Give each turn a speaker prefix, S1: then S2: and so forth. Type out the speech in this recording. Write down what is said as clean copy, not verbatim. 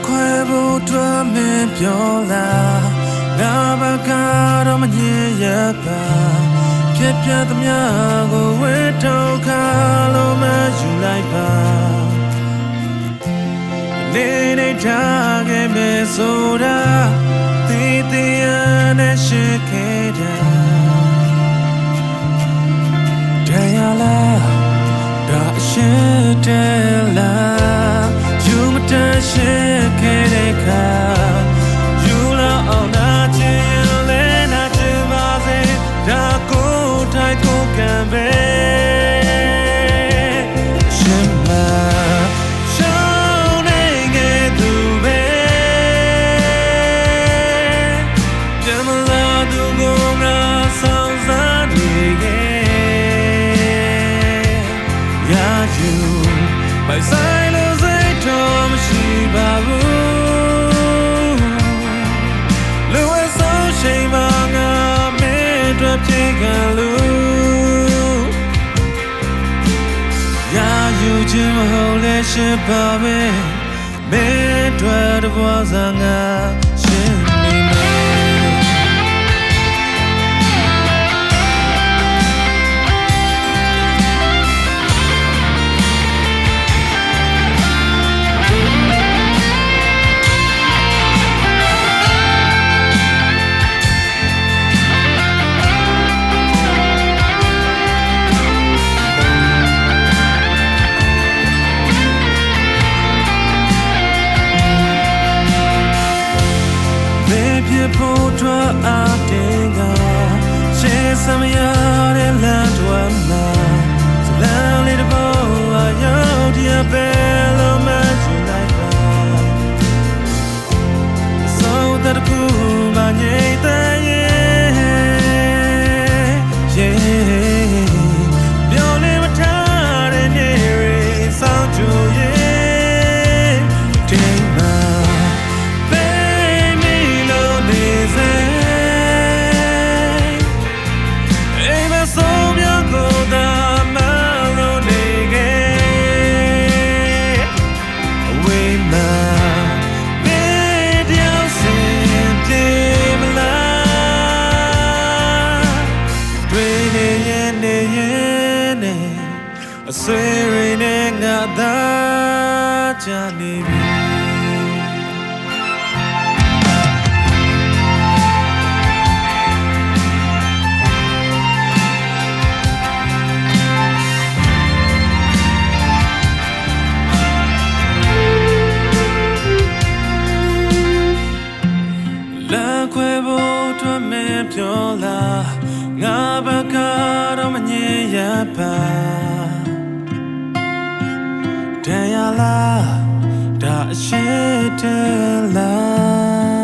S1: ခွဲဖို့တွေ့မင်းပြောလားငါဘကတော့မငြင်းရပါဖြစ်ပြသမျှကိုဝေထုတ်ခါလို့မယူလိုက်ပါနေနေထားခဲ့မယ်ဆိုတာတီးတီးရနဲ့ရှိခဲ့တာတရားလားဒါအရှိတယ်လားယူမတန်ရှိခဲ့တဲ့ခါယူလာအောင်နာချင်လဲနာချင်ပါစေဒါကိုထိုင်ကိုကံပဲရှင်မရှောင်းနေခဲ့သူပဲပြမလာသူကိုငါဆောင်စားနေခဲ့ရာယူပိုင်ဆိုင်လို့စိတ်တော်မရှိပါဘူးလူဝဲဆုံးချိန်မှာငါမင်းတို့ပြေခံလို့ရာယူခြင်းမဟုတ်လဲရှင်ပါပဲမင်းတို့တဘွားစားငါရှင်နေမယ်ဖို့ထွက်အားတင်ကရှေးစမရတဲ့လမ်းတော်မှာဇလန်းလေးတစ်ပေါက်အရောက်တည်းပဲလို့မကြည့်လိုက်ပါဆိုတဲ့ကူမငြိမ့်တဲ့ပြောနေမထားတဲ့နေရီစောင့်ကြည့်အဆွေရင်းနဲ့ငါသာချနေပြီလက်ခွဲဖို့ထွက်မင်းပြောလားငါဘကတော့မငြင်းရပါတရားလားဒါအရှိတယ်လား